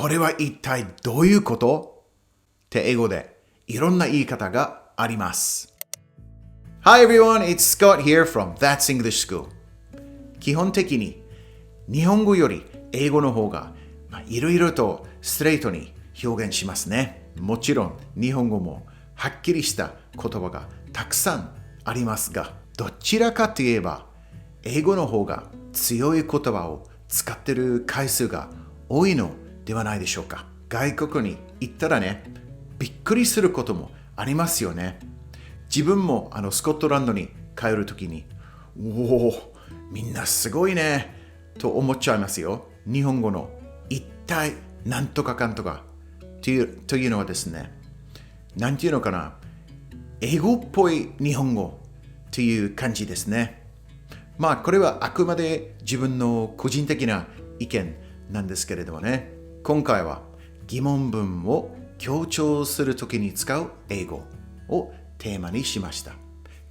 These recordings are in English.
これは一体どういうことって英語でいろんな言い方があります。Hi everyone, it's Scott here from That's English School. 基本的に日本語より英語の方がいろいろとストレートに表現しますね。もちろん日本語もはっきりした言葉がたくさんありますが、どちらかといえば英語の方が強い言葉を使っている回数が多いのではないでしょうか。外国に行ったらね、びっくりすることもありますよね。自分もスコットランドに帰るときに、おお、みんなすごいねと思っちゃいますよ。日本語の一体なんとかかんとかというのはですね、なんていうのかな、英語っぽい日本語という感じですね。これはあくまで自分の個人的な意見なんですけれどもね、今回は疑問文を強調するときに使う英語をテーマにしました。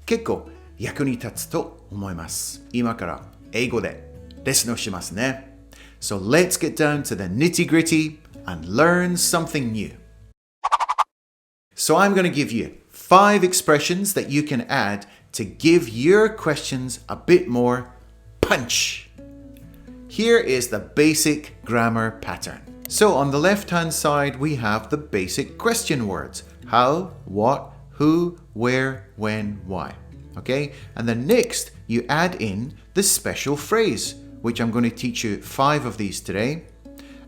結構役に立つと思います。今から英語でレッスンをしますね。So let's get down to the nitty-gritty and learn something new. So I'm going to give you 5 expressions that you can add to give your questions a bit more punch. Here is the basic grammar pattern. So on the left-hand side, we have the basic question words. How, what, who, where, when, why. Okay? And then next, you add in the special phrase, which I'm going to teach you 5 of these today.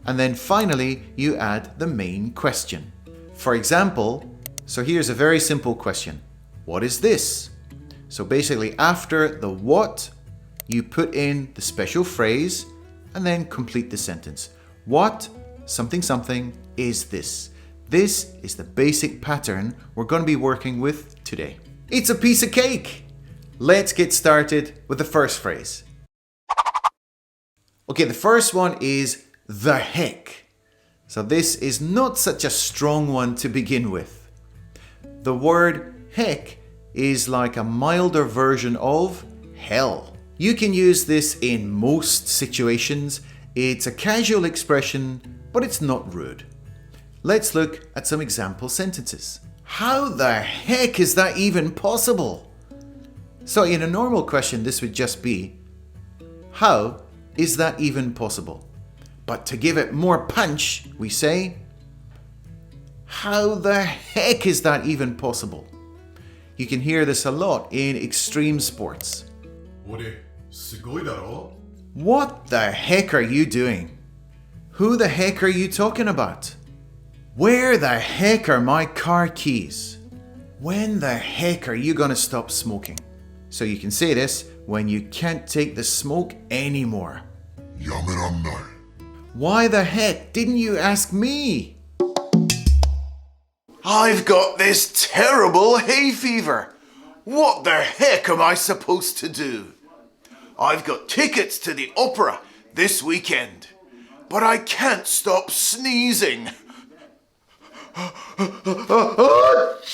And then finally, you add the main question. For example, so here's a very simple question. What is this? So basically, after the what, you put in the special phrase and then complete the sentence. What, something, something is this. This is the basic pattern we're going to be working with today. It's a piece of cake. Let's get started with the first phrase. Okay, the first one is the heck. So this is not such a strong one to begin with. The word heck is like a milder version of hell. You can use this in most situations. It's a casual expression, but it's not rude. Let's look at some example sentences. How the heck is that even possible? So in a normal question, this would just be, how is that even possible? But to give it more punch, we say, how the heck is that even possible? You can hear this a lot in extreme sports. What the heck are you doing? Who the heck are you talking about? Where the heck are my car keys? When the heck are you gonna stop smoking? So you can say this when you can't take the smoke anymore. Why the heck didn't you ask me? I've got this terrible hay fever. What the heck am I supposed to do? I've got tickets to the opera this weekend, but I can't stop sneezing. Achoo!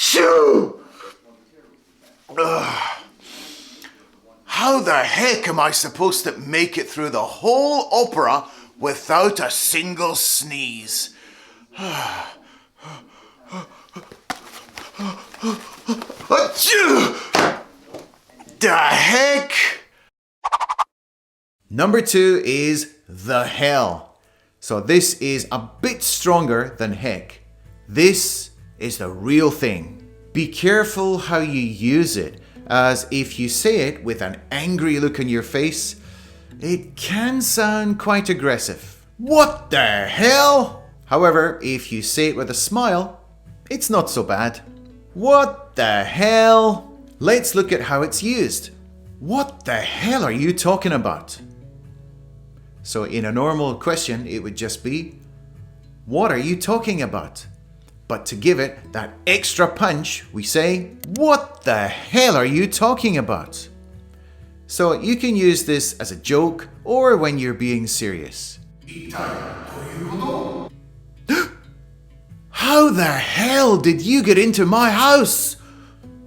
How the heck am I supposed to make it through the whole opera without a single sneeze? Achoo! The heck? Number 2 is the hell. So this is a bit stronger than heck. This is the real thing. Be careful how you use it, as if you say it with an angry look on your face, it can sound quite aggressive. What the hell? However, if you say it with a smile, it's not so bad. What the hell? Let's look at how it's used. What the hell are you talking about? So in a normal question, it would just be, what are you talking about? But to give it that extra punch, we say, what the hell are you talking about? So you can use this as a joke or when you're being serious. How the hell did you get into my house?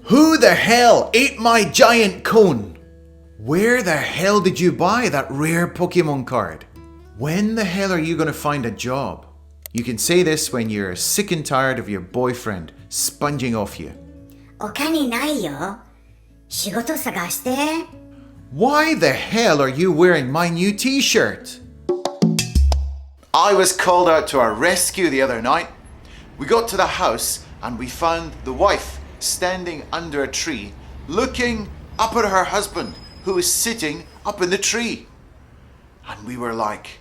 Who the hell ate my giant cone? Where the hell did you buy that rare Pokemon card? When the hell are you going to find a job? You can say this when you're sick and tired of your boyfriend sponging off you. お金ないよ。仕事探して。Why the hell are you wearing my new t-shirt? I was called out to our rescue the other night. We got to the house and we found the wife standing under a tree, looking up at her husband, who was sitting up in the tree. And we were like,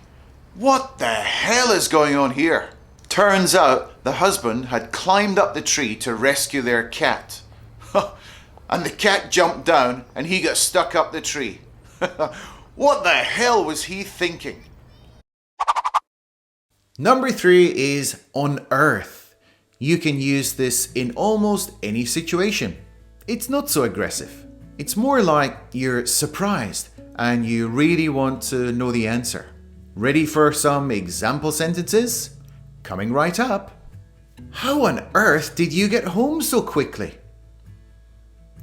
what the hell is going on here? Turns out the husband had climbed up the tree to rescue their cat. And the cat jumped down and he got stuck up the tree. What the hell was he thinking? Number 3 is on earth. You can use this in almost any situation. It's not so aggressive. It's more like you're surprised and you really want to know the answer. Ready for some example sentences? Coming right up. How on earth did you get home so quickly?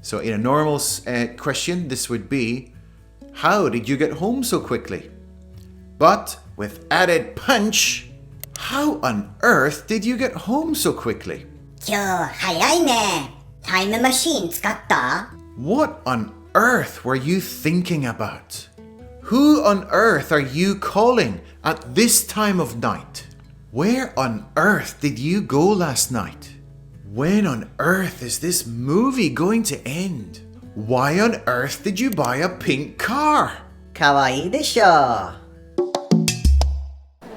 So in a normal question, this would be, how did you get home so quickly? But with added punch, how on earth did you get home so quickly? 今日早いね。タイムマシーン使った？ What on earth were you thinking about? Who on earth are you calling at this time of night? Where on earth did you go last night? When on earth is this movie going to end? Why on earth did you buy a pink car? かわいいでしょ。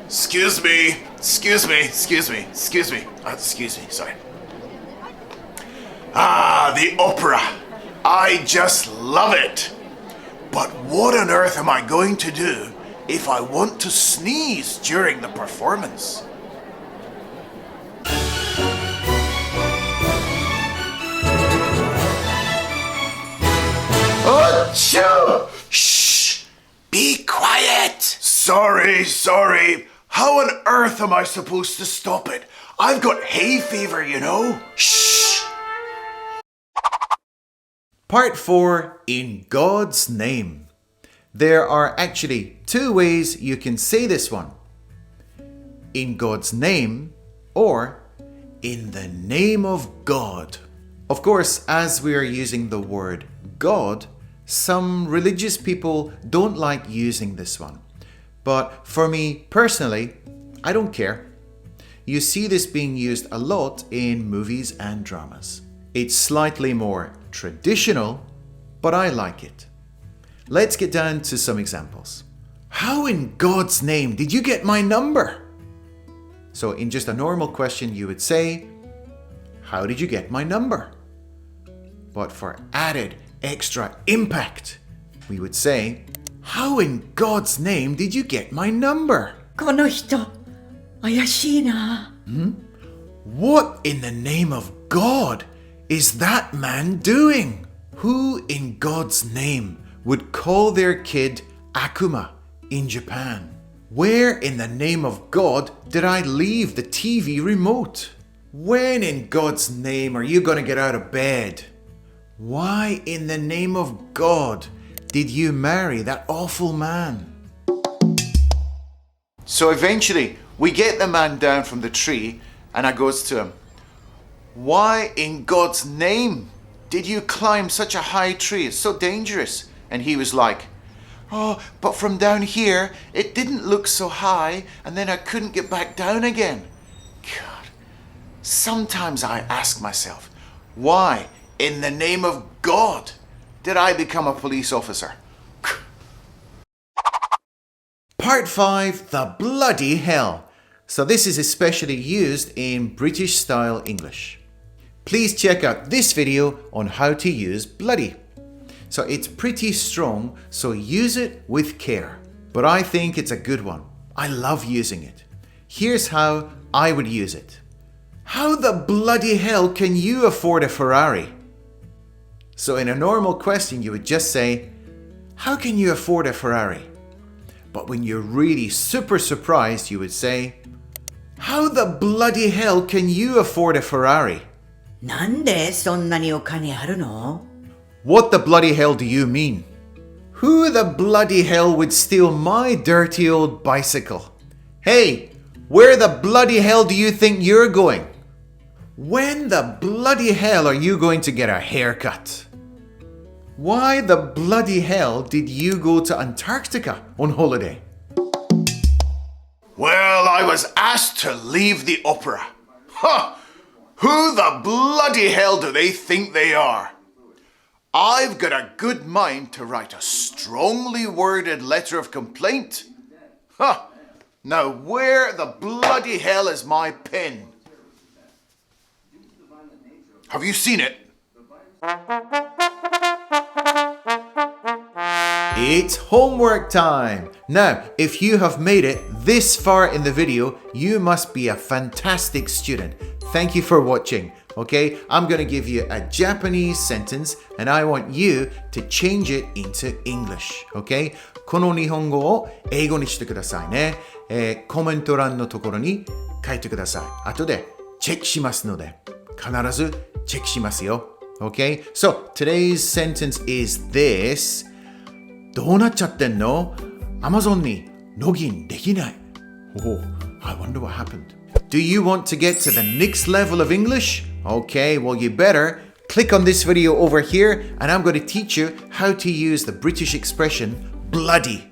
Excuse me, sorry. The opera. I just love it. But what on earth am I going to do if I want to sneeze during the performance? Achoo! Shh! Be quiet! Sorry. How on earth am I supposed to stop it? I've got hay fever, you know. Shh! Part 4, in God's name. There are actually 2 ways you can say this one. In God's name or in the name of God. Of course, as we are using the word God, some religious people don't like using this one. But for me personally, I don't care. You see this being used a lot in movies and dramas. It's slightly more traditional, but I like it. Let's get down to some examples. How in God's name did you get my number? So in just a normal question, you would say, how did you get my number? But for added extra impact, we would say, how in God's name did you get my number? この人、怪しいな。What in the name of God is that man doing? Who in God's name would call their kid Akuma in Japan? Where in the name of God did I leave the TV remote? When in God's name are you going to get out of bed? Why in the name of God did you marry that awful man? So eventually, we get the man down from the tree and I goes to him, why in God's name did you climb such a high tree? It's so dangerous. And he was like, oh, but from down here, it didn't look so high and then I couldn't get back down again. God, sometimes I ask myself, why in the name of God did I become a police officer? Part 5, the bloody hell. So this is especially used in British style English. Please check out this video on how to use bloody. So it's pretty strong, so use it with care. But I think it's a good one. I love using it. Here's how I would use it. How the bloody hell can you afford a Ferrari? So in a normal question, you would just say, how can you afford a Ferrari? But when you're really super surprised, you would say, how the bloody hell can you afford a Ferrari? なんでそんなにお金あるの？ What the bloody hell do you mean? Who the bloody hell would steal my dirty old bicycle? Hey, Where the bloody hell do you think you're going? When the bloody hell are you going to get a haircut? Why the bloody hell did you go to Antarctica on holiday? Well, I was asked to leave the opera. Huh! Who the bloody hell do they think they are? I've got a good mind to write a strongly worded letter of complaint. Huh! Now where the bloody hell is my pen? Have you seen it? It's homework time! Now, if you have made it this far in the video, you must be a fantastic student. Thank you for watching. Okay, I'm going to give you a Japanese sentence and I want you to change it into English. Okay? この日本語を英語にしてくださいね。コメント欄のところに書いてください。後でチェックしますので、必ずチェックしますよ。Okay? So, today's sentence is this. どうなっちゃってんの？ Amazon にログインできない。Oh, I wonder what happened. Do you want to get to the next level of English? Okay, well you better click on this video over here and I'm going to teach you how to use the British expression bloody.